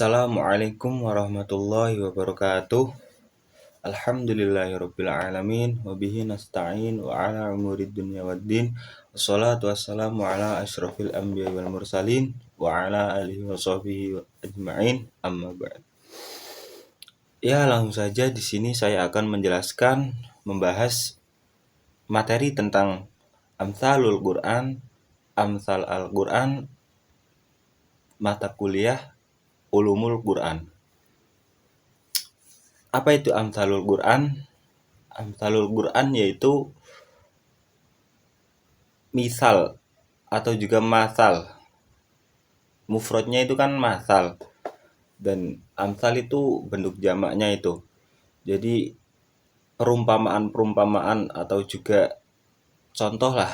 Assalamualaikum warahmatullahi wabarakatuh. Alhamdulillahirabbil alamin wa bihi nasta'in wa ala umurid dunya waddin. Wassalatu wassalamu ala asyrofil anbiya'i wal mursalin wa ala alihi wa sahbihi ajma'in. Amma ba'd. Ya, langsung saja di sini saya akan menjelaskan membahas materi tentang Amsalul Quran, Amsal Al-Quran, mata kuliah Ulumul Quran. Apa itu Amsalul Quran? Amsalul Quran yaitu misal atau juga masal. Mufradnya itu kan masal dan amsal itu bentuk jamaknya itu. Jadi perumpamaan-perumpamaan atau juga contoh lah.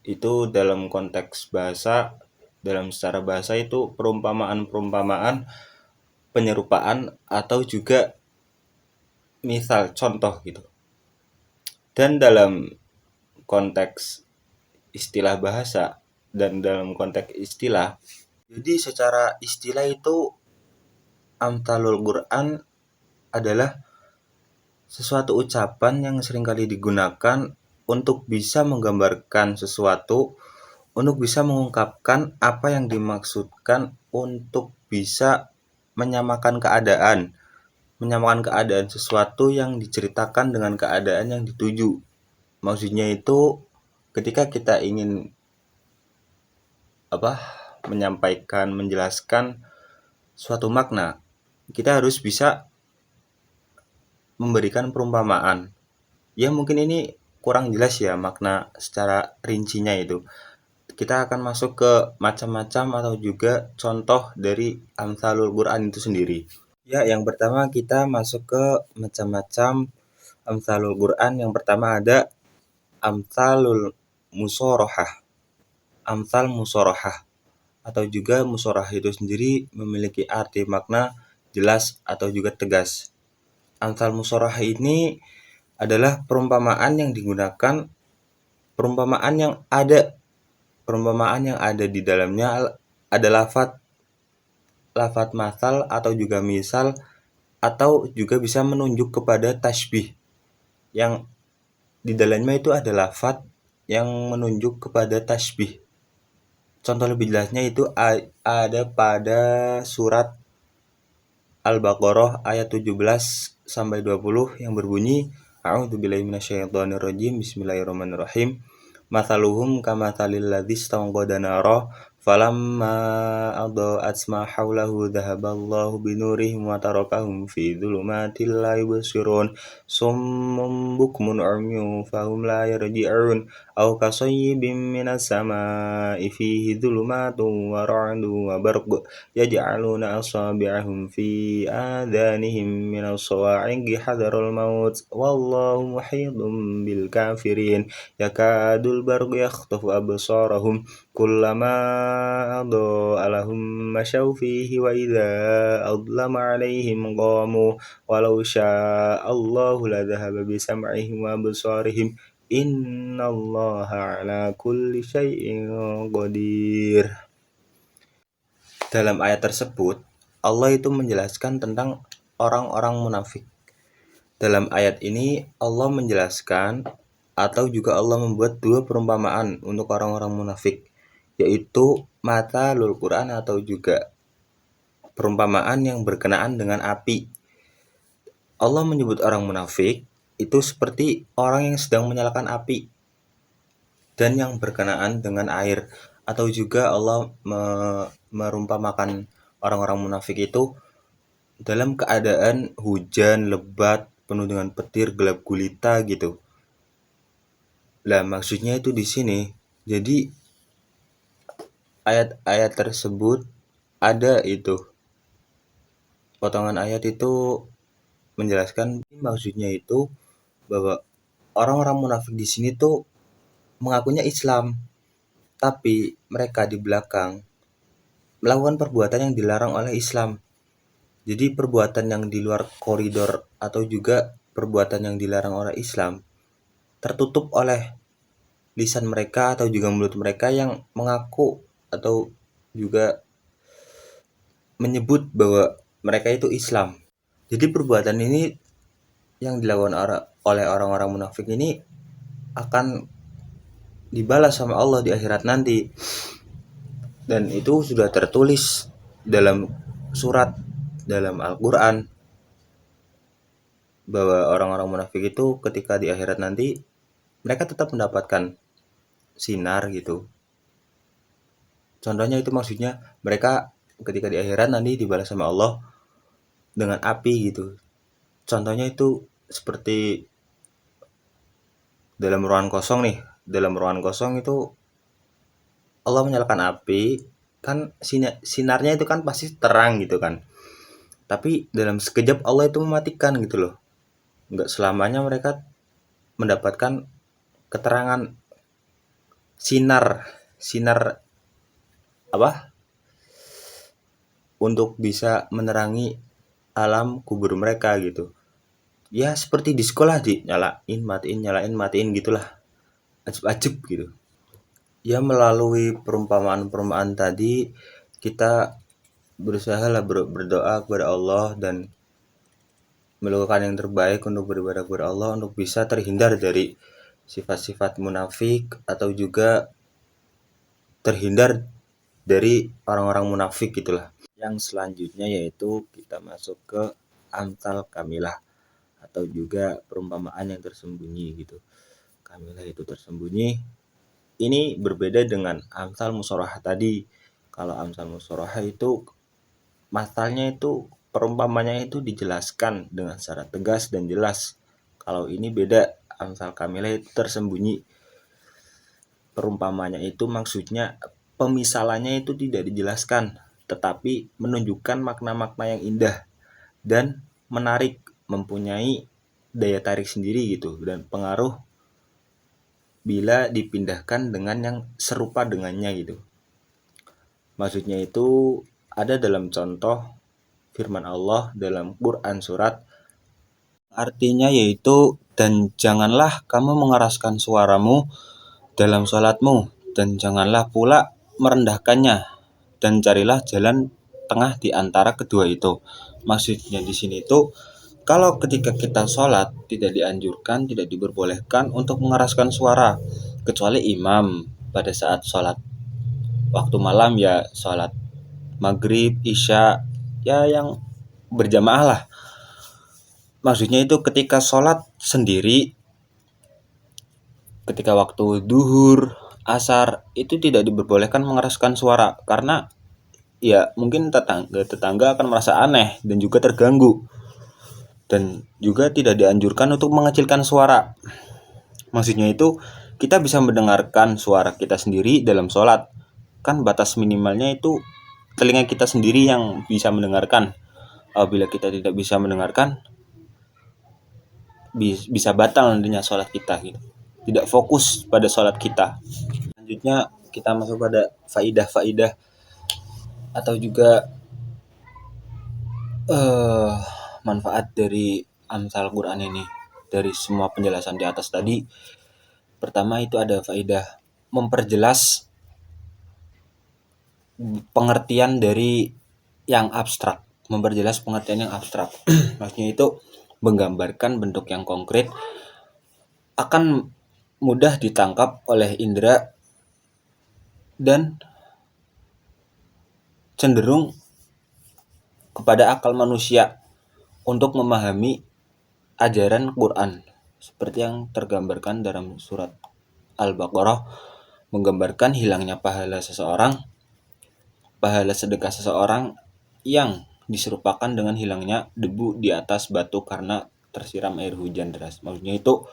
Itu dalam konteks bahasa, dalam secara bahasa itu perumpamaan-perumpamaan, penyerupaan atau juga misal contoh gitu. Dan dalam konteks istilah bahasa dan dalam konteks istilah, jadi secara istilah itu Amsalul Quran adalah sesuatu ucapan yang seringkali digunakan untuk bisa menggambarkan sesuatu, untuk bisa mengungkapkan apa yang dimaksudkan, untuk bisa menyamakan keadaan sesuatu yang diceritakan dengan keadaan yang dituju. Maksudnya itu ketika kita ingin menyampaikan, menjelaskan suatu makna, kita harus bisa memberikan perumpamaan. Ya mungkin ini kurang jelas ya makna secara rincinya itu. Kita akan masuk ke macam-macam atau juga contoh dari Amsalul Quran itu sendiri. Ya, yang pertama kita masuk ke macam-macam Amsalul Quran. Yang pertama ada Amsalul Musorohah. Amsal Musorohah atau juga musorohah itu sendiri memiliki arti makna jelas atau juga tegas. Amsal musorohah ini adalah perumpamaan yang digunakan, perumpamaan yang ada di dalamnya ada lafaz masal atau juga misal atau juga bisa menunjuk kepada tasbih yang di dalamnya itu ada lafaz yang menunjuk kepada tasbih. Contoh lebih jelasnya itu ada pada surat Al-Baqarah ayat 17 sampai 20 yang berbunyi A'udzubillahi minasyaitonirrajim. Bismillahirrahmanirrahim. Mathaluhum kamathalil ladzi istawqada nara falamma adaa'at ma haulahu dhahaballahu binurihim wa tarakahum fi dhulumatil la yubsirun summun bukmun umyun fahum la yarji'un aw kasayyibin minas samaa'i fihi dhulumatun wa ra'dun wa barq yaj'aluna asabi'ahum fi adhanihim minas sawa'iqi hadaral maut wallahu muhitun bil kafirin yakadul barqu yakhtafu absarahum kullama adaa lahum mashaw fihi wa idza adlama 'alaihim qamu walau syaa Allahu la dhahaba bi sam'ihim wa absarihim innallaha 'ala kulli syai'in qadir. Dalam ayat tersebut Allah itu menjelaskan tentang orang-orang munafik. Dalam ayat ini Allah menjelaskan atau juga Allah membuat dua perumpamaan untuk orang-orang munafik, yaitu matsalul Quran atau juga perumpamaan yang berkenaan dengan api. Allah menyebut orang munafik itu seperti orang yang sedang menyalakan api dan yang berkenaan dengan air, atau juga Allah merumpamakan orang-orang munafik itu dalam keadaan hujan lebat penuh dengan petir gelap gulita gitu. Lah maksudnya itu di sini. Jadi ayat-ayat tersebut ada itu. Potongan ayat itu menjelaskan maksudnya itu bahwa orang-orang munafik di sini tuh mengakunya Islam, tapi mereka di belakang melakukan perbuatan yang dilarang oleh Islam. Jadi perbuatan yang di luar koridor atau juga perbuatan yang dilarang oleh Islam tertutup oleh lisan mereka atau juga mulut mereka yang mengaku atau juga menyebut bahwa mereka itu Islam. Jadi perbuatan ini yang dilakukan oleh orang-orang munafik ini akan dibalas sama Allah di akhirat nanti. Dan itu sudah tertulis dalam surat dalam Al-Qur'an bahwa orang-orang munafik itu ketika di akhirat nanti mereka tetap mendapatkan sinar gitu. Contohnya itu maksudnya mereka ketika di akhirat nanti dibalas sama Allah dengan api gitu. Contohnya itu seperti dalam ruangan kosong nih. Dalam ruangan kosong itu Allah menyalakan api, kan sinarnya itu kan pasti terang gitu kan. Tapi dalam sekejap Allah itu mematikan gitu loh. Enggak selamanya mereka mendapatkan keterangan sinar sinar apa untuk bisa menerangi alam kubur mereka gitu. Ya seperti di sekolah nyalain matiin gitulah, ajib-ajib gitu. Ya melalui perumpamaan-perumpamaan tadi kita berusaha lah berdoa kepada Allah dan melakukan yang terbaik untuk beribadah kepada Allah untuk bisa terhindar dari sifat-sifat munafik atau juga terhindar dari orang-orang munafik gitulah. Yang selanjutnya yaitu kita masuk ke amsal kamilah atau juga perumpamaan yang tersembunyi gitu. Kamilah itu tersembunyi. Ini berbeda dengan amsal musyorahah tadi. Kalau amsal musyorahah itu masalahnya itu perumpamannya itu dijelaskan dengan secara tegas dan jelas. Kalau ini beda, amsal kamilah itu tersembunyi. Perumpamannya itu maksudnya pemisalannya itu tidak dijelaskan, tetapi menunjukkan makna-makna yang indah dan menarik, mempunyai daya tarik sendiri gitu dan pengaruh bila dipindahkan dengan yang serupa dengannya gitu. Maksudnya itu ada dalam contoh firman Allah dalam Quran surat artinya yaitu dan janganlah kamu mengeraskan suaramu dalam salatmu dan janganlah pula merendahkannya dan carilah jalan tengah di antara kedua itu. Maksudnya di sini itu kalau ketika kita sholat tidak dianjurkan, tidak diperbolehkan untuk mengeraskan suara kecuali imam pada saat sholat waktu malam ya sholat maghrib, isya ya yang berjamaah lah. Maksudnya itu ketika sholat sendiri, ketika waktu duhur, asar itu tidak diperbolehkan mengeraskan suara karena ya mungkin tetangga akan merasa aneh dan juga terganggu. Dan juga tidak dianjurkan untuk mengecilkan suara. Maksudnya itu kita bisa mendengarkan suara kita sendiri dalam sholat. Kan batas minimalnya itu telinga kita sendiri yang bisa mendengarkan. Apabila kita tidak bisa mendengarkan, bisa batal nantinya sholat kita gitu. Tidak fokus pada sholat kita. Selanjutnya kita masuk pada faidah-faidah atau juga manfaat dari amsal Quran ini. Dari semua penjelasan di atas tadi, pertama itu ada faidah memperjelas pengertian dari yang abstrak, memperjelas pengertian yang abstrak. Maksudnya itu menggambarkan bentuk yang konkret akan mudah ditangkap oleh indera dan cenderung kepada akal manusia untuk memahami ajaran Quran seperti yang tergambarkan dalam surat Al-Baqarah, menggambarkan hilangnya pahala sedekah seseorang yang diserupakan dengan hilangnya debu di atas batu karena tersiram air hujan deras. Maksudnya itu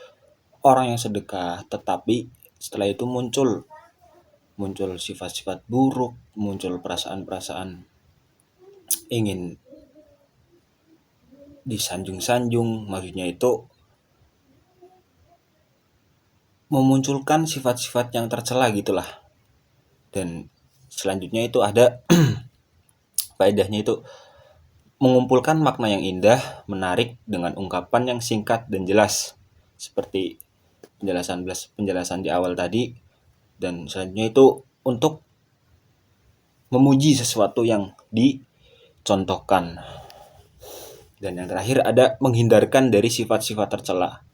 orang yang sedekah tetapi setelah itu muncul sifat-sifat buruk, muncul perasaan-perasaan ingin disanjung-sanjung, maksudnya itu memunculkan sifat-sifat yang tercela gitulah. Dan selanjutnya itu ada faedahnya itu mengumpulkan makna yang indah, menarik dengan ungkapan yang singkat dan jelas seperti penjelasan di awal tadi. Dan selanjutnya itu untuk memuji sesuatu yang contohkan. Dan yang terakhir ada menghindarkan dari sifat-sifat tercela.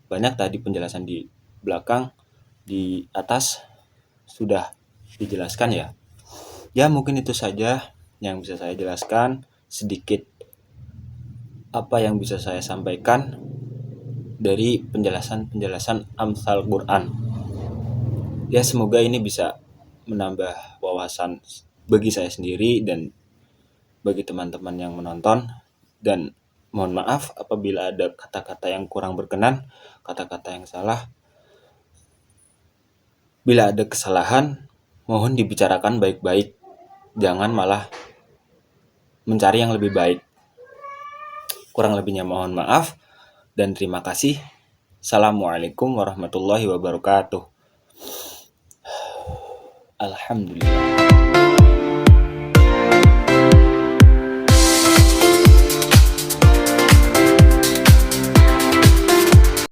Banyak tadi penjelasan di belakang, di atas sudah dijelaskan ya. Ya mungkin itu saja yang bisa saya jelaskan, sedikit apa yang bisa saya sampaikan dari penjelasan-penjelasan Amsal Quran. Ya semoga ini bisa menambah wawasan bagi saya sendiri dan bagi teman-teman yang menonton. Dan mohon maaf apabila ada kata-kata yang kurang berkenan, kata-kata yang salah. Bila ada kesalahan, mohon dibicarakan baik-baik. Jangan malah mencari yang lebih baik. Kurang lebihnya mohon maaf dan terima kasih. Assalamualaikum warahmatullahi wabarakatuh. Alhamdulillah.